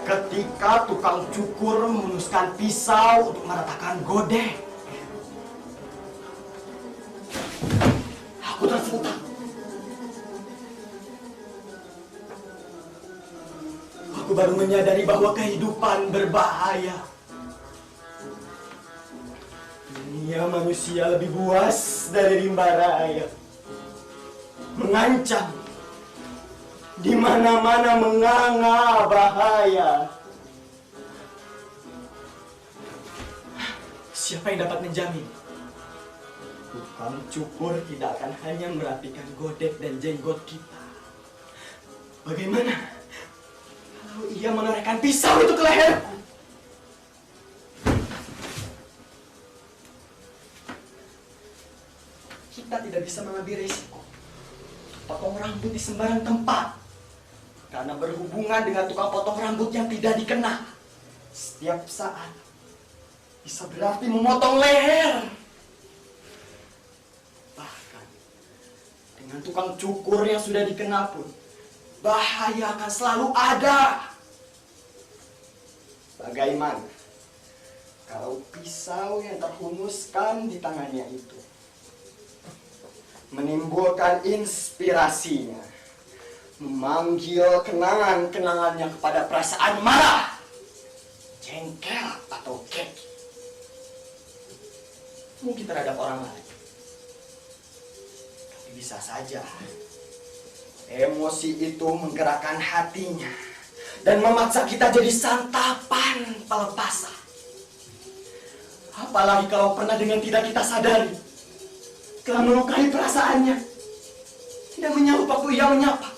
Ketika tukang cukur menuskan pisau untuk meratakan godeh, aku tersentak. Aku baru menyadari bahwa kehidupan berbahaya. Dunia manusia lebih buas dari rimba raya. Mengancam. Di mana-mana menganga bahaya. Siapa yang dapat menjamin tukang cukur tidak akan hanya merapikan godek dan jenggot kita? Bagaimana kalau ia menorehkan pisau itu ke leherku? Kita tidak bisa mengambil risiko potong rambut di sembarang tempat. Karena berhubungan dengan tukang potong rambut yang tidak dikenal, setiap saat bisa berarti memotong leher. Bahkan dengan tukang cukur yang sudah dikenal pun, bahaya akan selalu ada. Bagaimana kalau pisau yang terhunuskan di tangannya itu menimbulkan inspirasinya, memanggil kenangan-kenangannya kepada perasaan marah, jengkel, atau keki. Mungkin terhadap orang lain. Tapi bisa saja emosi itu menggerakkan hatinya dan memaksa kita jadi santapan pelepasan. Apalagi kalau pernah dengan tidak kita sadari telah melukai perasaannya, tidak menyapa waktu ia menyapa,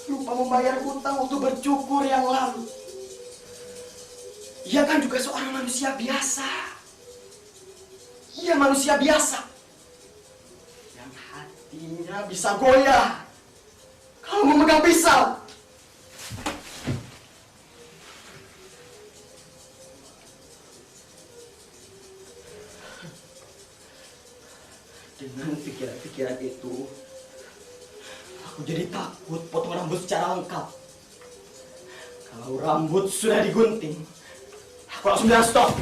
lupa membayar hutang waktu bercukur yang lalu. Ia kan juga seorang manusia biasa. Ia manusia biasa yang hatinya bisa goyah kalau memegang pisau. Dengan pikiran-pikiran itu, aku jadi takut potong rambut secara lengkap. Kalau rambut sudah digunting, aku langsung bilang stop.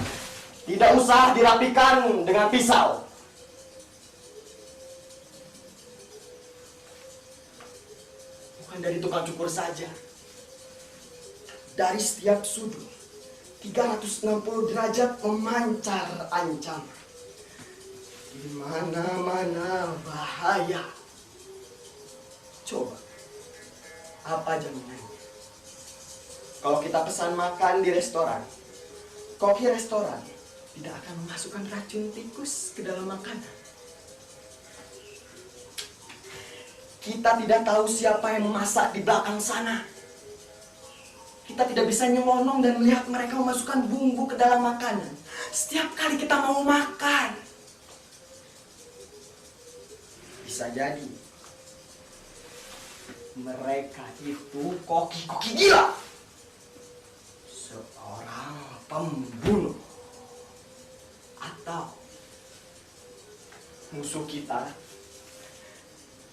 Tidak usah dirapikan dengan pisau. Bukan dari tukang cukur saja. Dari setiap sudut, 360 derajat memancar ancaman. Di mana-mana bahaya. Coba, apa jaminannya? Kalau kita pesan makan di restoran, koki restoran tidak akan memasukkan racun tikus ke dalam makanan. Kita tidak tahu siapa yang memasak di belakang sana. Kita tidak bisa nyelonong dan melihat mereka memasukkan bumbu ke dalam makanan setiap kali kita mau makan. Bisa jadi mereka itu koki-koki gila, seorang pembunuh, atau musuh kita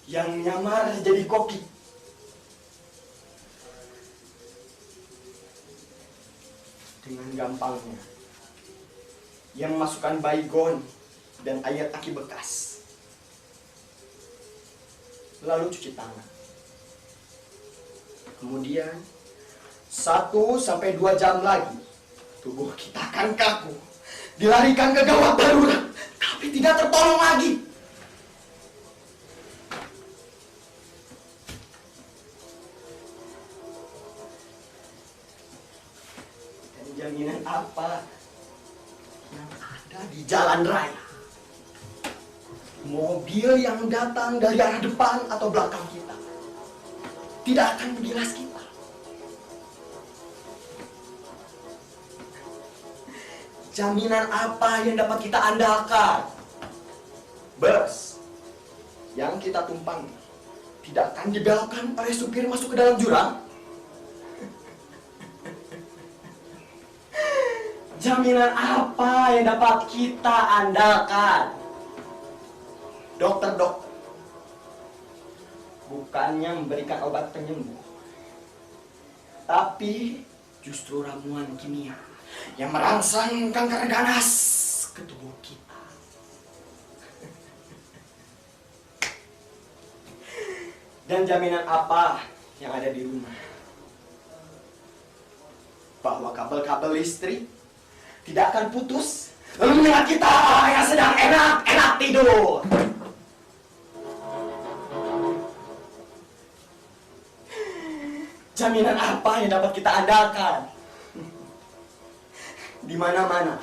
yang nyamar jadi koki. Dengan gampangnya yang memasukkan baygon dan air aki bekas, lalu cuci tangan. Kemudian 1-2 jam lagi tubuh kita akan kaku, dilarikan ke gawat darurat, tapi tidak tertolong lagi. Dan jaminan apa yang ada di jalan raya? Mobil yang datang dari arah depan atau belakang kita tidak akan menggilas kita. Jaminan apa yang dapat kita andalkan? Bus yang kita tumpangi tidak akan dibelokkan oleh supir masuk ke dalam jurang. Jaminan apa yang dapat kita andalkan? Dokter-dokter bukannya memberikan obat penyembuh, Tapi justru ramuan kimia yang merangsang kanker ganas ke tubuh kita. Dan jaminan apa yang ada di rumah? Bahwa kabel-kabel listrik tidak akan putus lalu mendengar kita yang sedang enak-enak tidur. Jaminan apa yang dapat kita andalkan? Di mana-mana,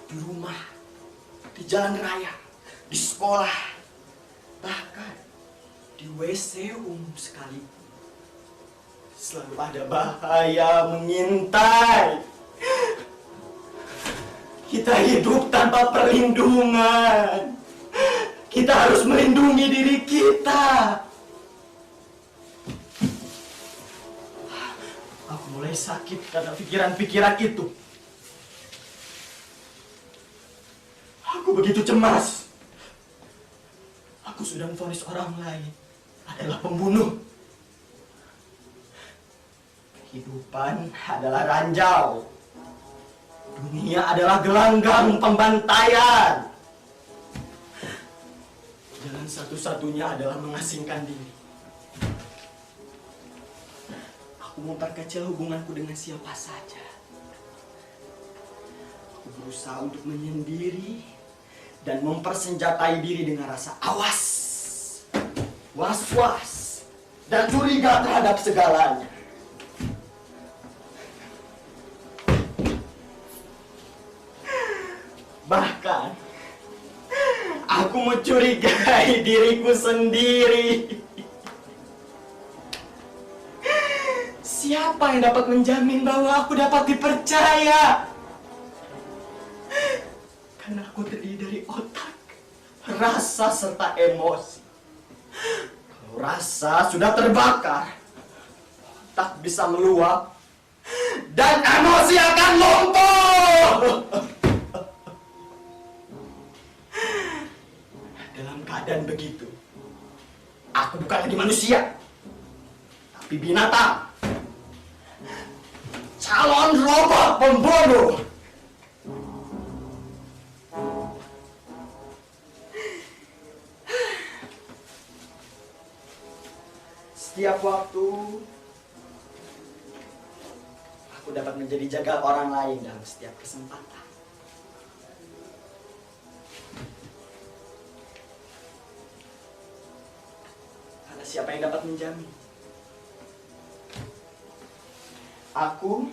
di rumah, di jalan raya, di sekolah, bahkan di WC umum sekalipun, selalu ada bahaya mengintai. Kita hidup tanpa perlindungan. Kita harus melindungi diri kita. Aku mulai sakit karena pikiran-pikiran itu. Aku begitu cemas. Aku sudah memvonis orang lain adalah pembunuh. Kehidupan adalah ranjau. Dunia adalah gelanggang pembantaian. Jalan satu-satunya adalah mengasingkan diri. Aku memperkecil hubunganku dengan siapa saja. Aku berusaha untuk menyendiri dan mempersenjatai diri dengan rasa awas, was-was, dan curiga terhadap segalanya. Bahkan, aku mencurigai diriku sendiri. Siapa yang dapat menjamin bahwa aku dapat dipercaya? Karena aku terdiri dari otak, rasa, serta emosi. Kalau rasa sudah terbakar, otak bisa meluap, dan emosi akan lumpuh. Dalam keadaan begitu, aku bukan lagi manusia, tapi binatang. Calon robot pembunuh. Setiap waktu, aku dapat menjadi jagal orang lain dalam setiap kesempatan. Siapa yang dapat menjamin? Aku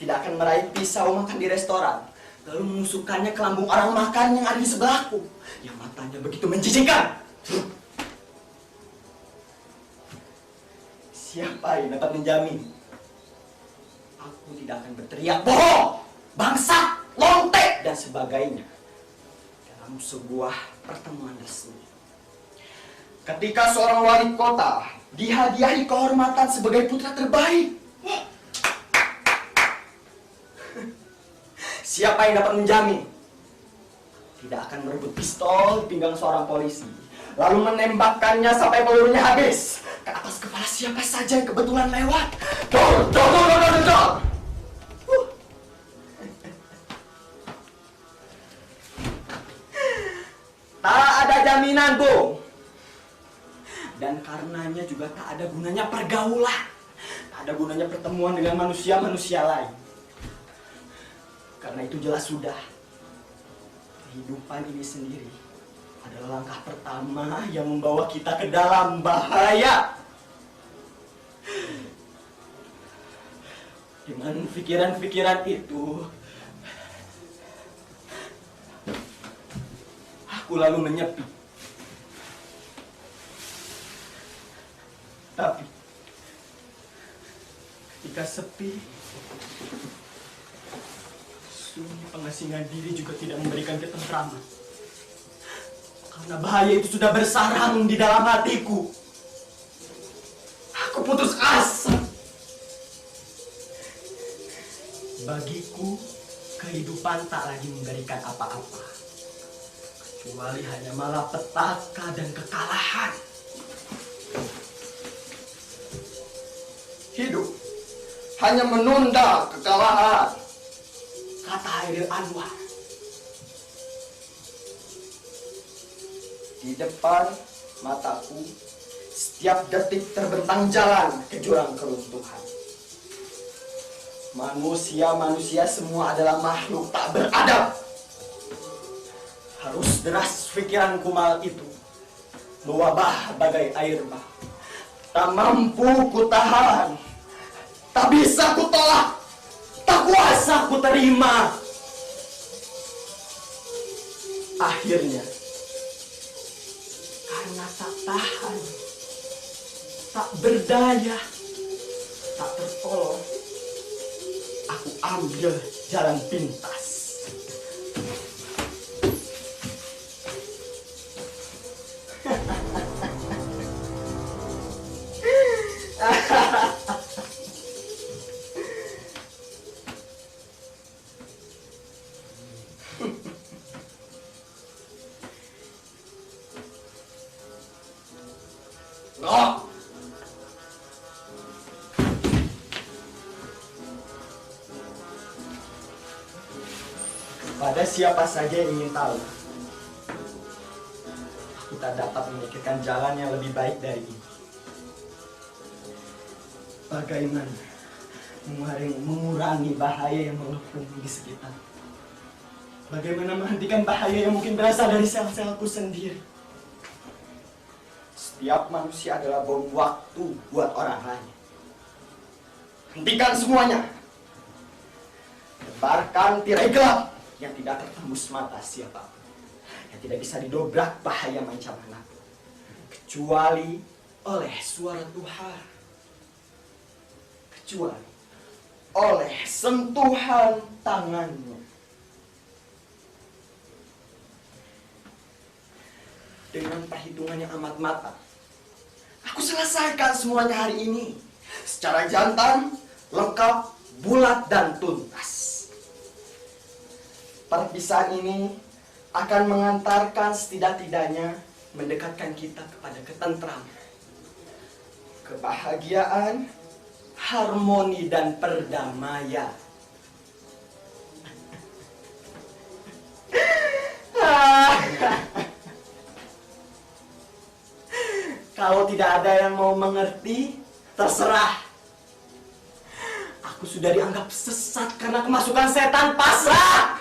tidak akan meraih pisau makan di restoran, lalu menusukkannya ke lambung orang makan yang ada di sebelahku, yang matanya begitu menjijikkan. Siapa yang dapat menjamin? Aku tidak akan berteriak bohong, bangsat, lontek, dan sebagainya dalam sebuah pertemuan resmi. Ketika seorang wali kota dihadiahi kehormatan sebagai putra terbaik, siapa yang dapat menjamin tidak akan merebut pistol di pinggang seorang polisi, lalu menembakkannya sampai pelurunya habis ke atas kepala siapa saja yang kebetulan lewat? Dor, dor, dor, dor, dor, dor. Tak ada jaminan, Bung. Dan karenanya juga tak ada gunanya pergaulan. Tak ada gunanya pertemuan dengan manusia-manusia lain. Karena itu jelas sudah, kehidupan ini sendiri adalah langkah pertama yang membawa kita ke dalam bahaya. Dengan pikiran-pikiran itu, aku lalu menyepi. Tapi ketika sepi, sunyi pengasingan diri juga tidak memberikan ketentraman. Karena bahaya itu sudah bersarang di dalam hatiku. Aku putus asa. Bagiku, kehidupan tak lagi memberikan apa-apa, kecuali hanya malapetaka dan kekalahan. Hidup hanya menunda kekalahan, kata Hairil Anwar. Di depan mataku, setiap detik terbentang jalan ke jurang keruntuhan. Manusia-manusia semua adalah makhluk tak beradab. Harus deras pikiran kumal itu mewabah bagai air bah. Tak mampu ku tahan, tak bisa ku tolak, tak kuasa ku terima. Akhirnya, karena tak tahan, tak berdaya, tak tertolong, aku ambil jalan pintas. No. Pada siapa saja yang ingin tahu, aku tak dapat memikirkan jalan yang lebih baik dari ini. Bagaimana mengurangi bahaya yang mengepung di sekitar? Bagaimana menghentikan bahaya yang mungkin berasal dari sel-selku sendiri? Setiap manusia adalah bom waktu buat orang lain. Hentikan semuanya. Tebarkan tirai gelap yang tidak tertembus mata siapapun, yang tidak bisa didobrak bahaya macam manapun, kecuali oleh suara Tuhan, kecuali oleh sentuhan tangannya. Dengan perhitungan yang amat matang, aku selesaikan semuanya hari ini secara jantan, lengkap, bulat, dan tuntas. Perpisahan ini akan mengantarkan setidak-tidaknya mendekatkan kita kepada ketentraman, kebahagiaan, harmoni, dan perdamaian. Kalau tidak ada yang mau mengerti, terserah. Aku sudah dianggap sesat karena kemasukan setan pasrah.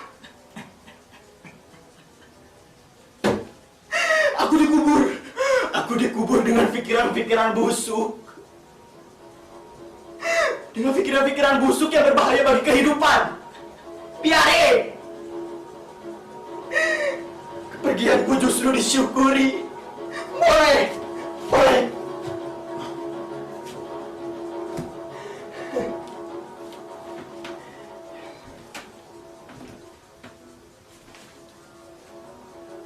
Aku dikubur dengan pikiran-pikiran busuk. Dengan pikiran-pikiran busuk yang berbahaya bagi kehidupan. Biarin. Kepergianku justru disyukuri. Boleh.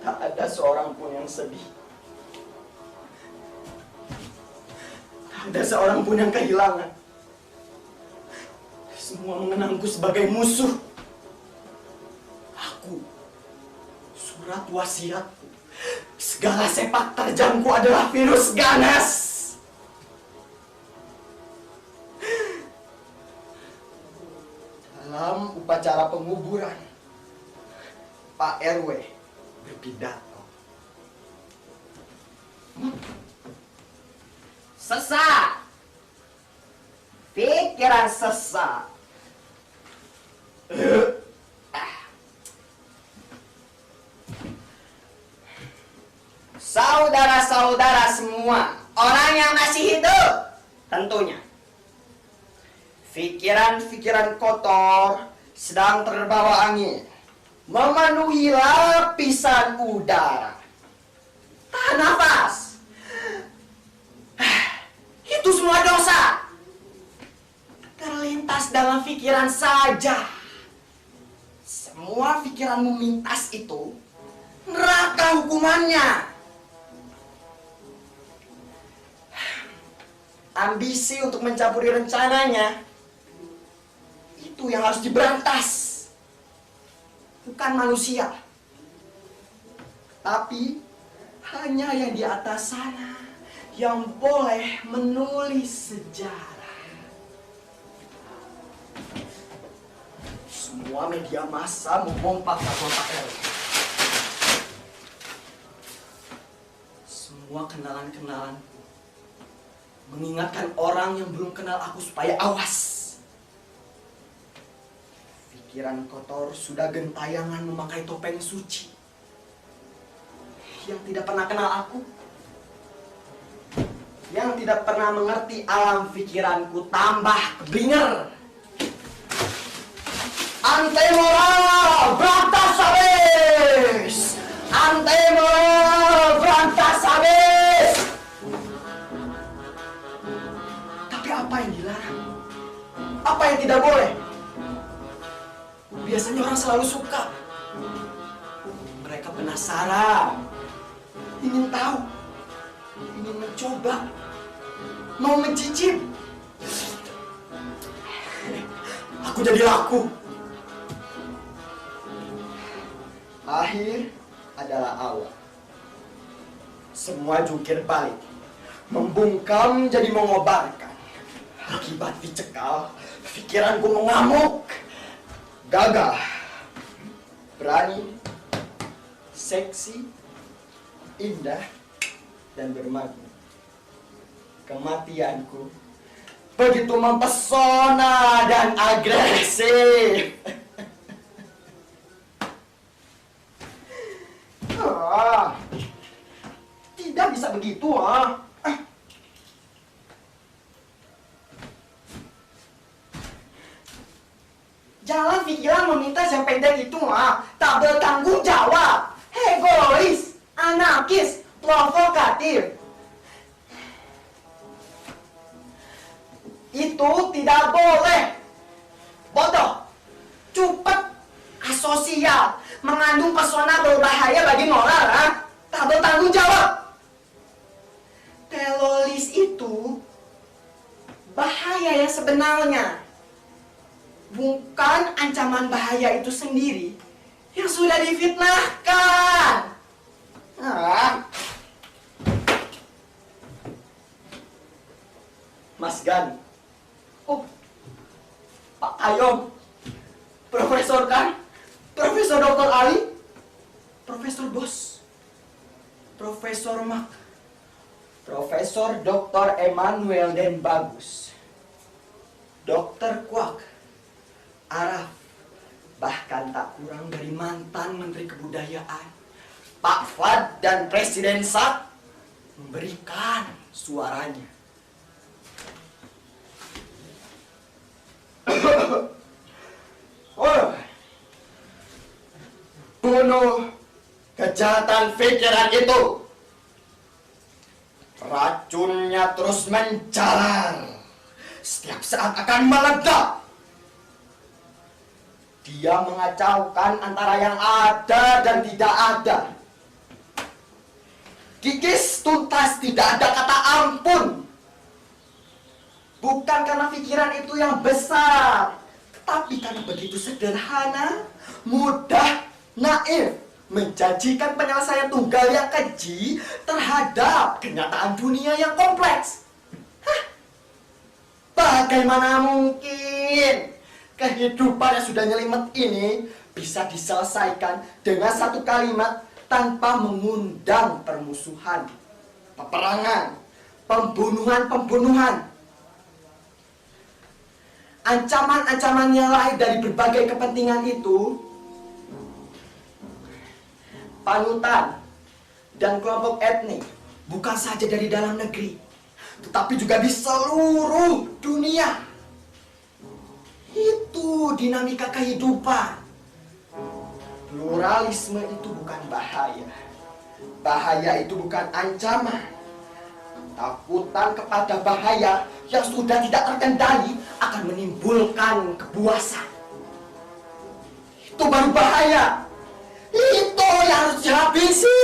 Tak ada seorang pun yang sedih. Tak ada seorang pun yang kehilangan. Semua mengenangku sebagai musuh. Aku, surat wasiatku, segala sepak terjangku adalah virus ganas. Dalam upacara penguburan, Pak RW berpidato. Sesat, pikiran sesat. Saudara-saudara semua, orang yang masih hidup, tentunya. Pikiran-pikiran kotor sedang terbawa angin, memenuhi lapisan udara. Tahan nafas. Itu semua dosa. Terlintas dalam pikiran saja. Semua pikiran memintas itu neraka hukumannya. Ambisi untuk mencampuri rencananya, itu yang harus diberantas. Bukan manusia, tapi hanya yang di atas sana yang boleh menulis sejarah. Semua media massa memompa kata R. Semua kenalan-kenalanku mengingatkan orang yang belum kenal aku supaya awas. Pikiran kotor sudah gentayangan memakai topeng suci. Yang tidak pernah kenal aku, yang tidak pernah mengerti alam pikiranku, tambah keblinger. Antemoral berantas habis! Antemoral berantas habis! Tapi apa yang dilarang? Apa yang tidak boleh? Biasanya orang selalu suka. Mereka penasaran, ingin tahu, ingin mencoba, mau mencicip. Aku jadi laku. Akhir adalah awal. Semua jungkir balik, membungkam jadi mengobarkan. Akibat dicekal, pikiranku mengamuk. Gagah, berani, seksi, indah, dan bermakna. Kematianku begitu mempesona dan agresif. Tidak bisa begitu, Jangan pikiran meminta yang pendek itu, tak bertanggung jawab, egois, anarkis, provokatif. Itu tidak boleh. Bodoh, cepat, asosial, mengandung pesona berbahaya bagi moral, tak bertanggung jawab. Teroris itu bahaya yang sebenarnya. Bukan ancaman bahaya itu sendiri yang sudah difitnahkan. Mas Gani. Oh, Pak Ayom. Profesor kan? Profesor Dr. Ali. Profesor Bos. Profesor Mak. Profesor Dr. Emmanuel Den Bagus. Dr. Kwak. Araf, bahkan tak kurang dari mantan Menteri Kebudayaan, Pak Fuad dan Presiden Sak memberikan suaranya. Bunuh kejahatan pikiran itu. Racunnya terus menjalar, setiap saat akan meledak. Dia mengacaukan antara yang ada dan tidak ada. Kikis tuntas, tidak ada kata ampun. Bukan karena pikiran itu yang besar, tapi karena begitu sederhana, mudah, naif, menjanjikan penyelesaian tunggal yang keji terhadap kenyataan dunia yang kompleks. Bagaimana mungkin kehidupan yang sudah nyelimet ini bisa diselesaikan dengan satu kalimat tanpa mengundang permusuhan, peperangan, pembunuhan-pembunuhan. Ancaman-ancaman yang lahir dari berbagai kepentingan itu, panutan dan kelompok etnik, bukan saja dari dalam negeri, tetapi juga di seluruh dunia. Itu dinamika kehidupan. Pluralisme itu bukan bahaya. Bahaya itu bukan ancaman. Takutan kepada bahaya yang sudah tidak terkendali akan menimbulkan kepuasan. Itu baru bahaya. Itu yang harus dihabisi.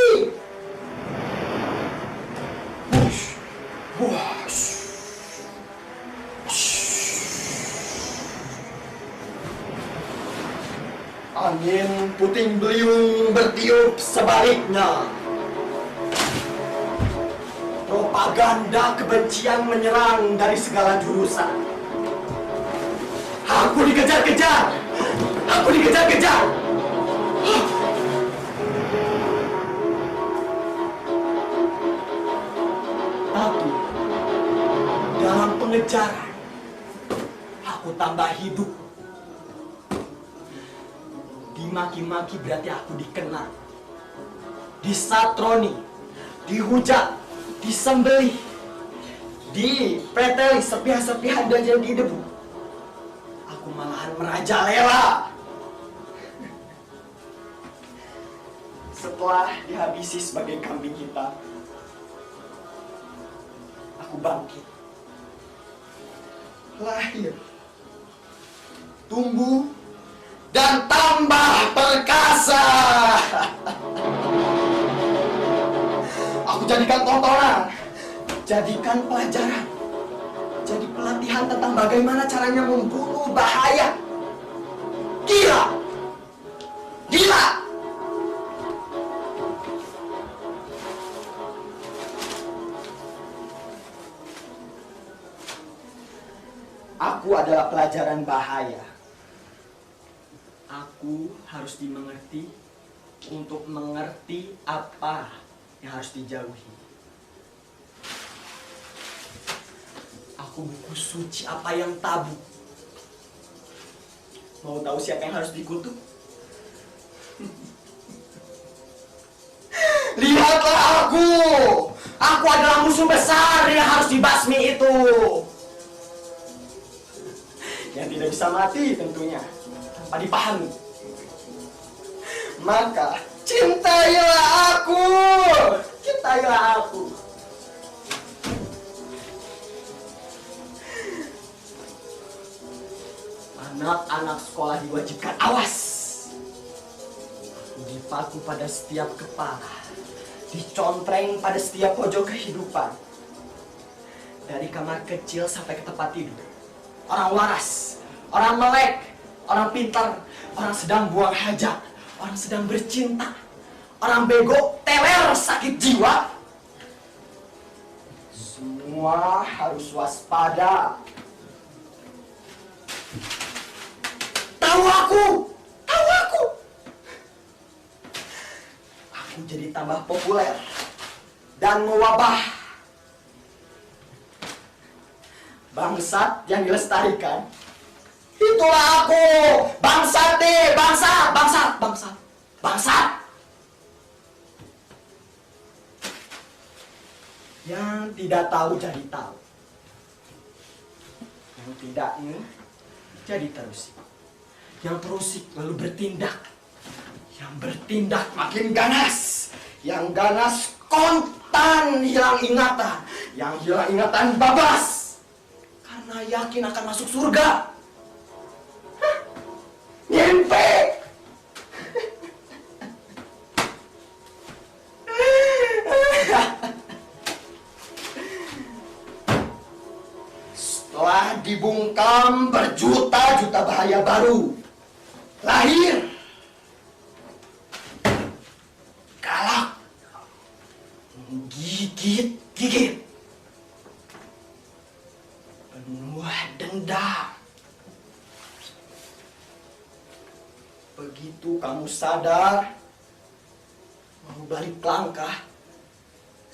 Angin puting beliung bertiup sebaliknya. Propaganda kebencian menyerang dari segala jurusan. Aku dikejar-kejar. Aku dikejar-kejar. Tapi dalam pengejaran, aku tambah hidup. Dimaki-maki berarti aku dikenal, disatroni, dihujat, disembelih, dipreteli sepihak-sepihak dan jadi debu. Aku malahan merajalela. Setelah dihabisi sebagai kambing hitam, aku bangkit, lahir, tumbuh, dan tambah perkasa. Aku jadikan tontonan, jadikan pelajaran, jadi pelatihan tentang bagaimana caranya membunuh bahaya. Gila! Gila! Aku adalah pelajaran bahaya. Aku harus dimengerti untuk mengerti apa yang harus dijauhi. Aku buku suci apa yang tabu. Mau tahu siapa yang harus dikutuk? Lihatlah aku! Aku adalah musuh besar yang harus dibasmi itu. Yang tidak bisa mati tentunya, tanpa dipahami. Maka, cintailah aku! Cintailah aku! Anak-anak sekolah diwajibkan awas. Dipaku pada setiap kepala, dicontreng pada setiap pojok kehidupan. Dari kamar kecil sampai ke tempat tidur. Orang waras, orang melek, orang pintar, orang sedang buang hajat, orang sedang bercinta, orang bego, teler, sakit jiwa. Semua harus waspada. Tahu aku! Tahu aku! Aku jadi tambah populer dan mewabah. Bangsat yang dilestarikan, itulah aku. Bangsat deh, bangsat, bangsat, bangsat, bangsat. Yang tidak tahu jadi tahu, yang tidaknya jadi terusik, yang terusik lalu bertindak, yang bertindak makin ganas, yang ganas kontan hilang ingatan, yang hilang ingatan bablas. Karena yakin akan masuk surga. Nyempe. Setelah dibungkam berjuta-juta bahaya baru, lahir galak, gigit-gigit, penuh dendam. Begitu kamu sadar mau balik langkah,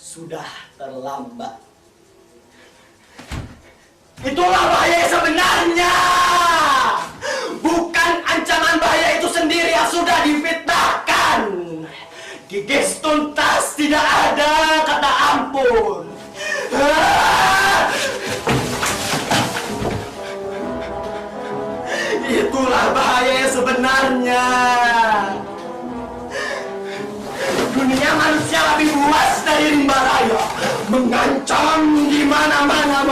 sudah terlambat. Itulah bahaya sebenarnya. Bukan ancaman bahaya itu sendiri yang sudah difitnahkan. Gigis tuntas, tidak ada kata ampun. Itulah bahaya sebenarnya. Dunia manusia lebih luas dari rimba raya, mengancam di mana-mana,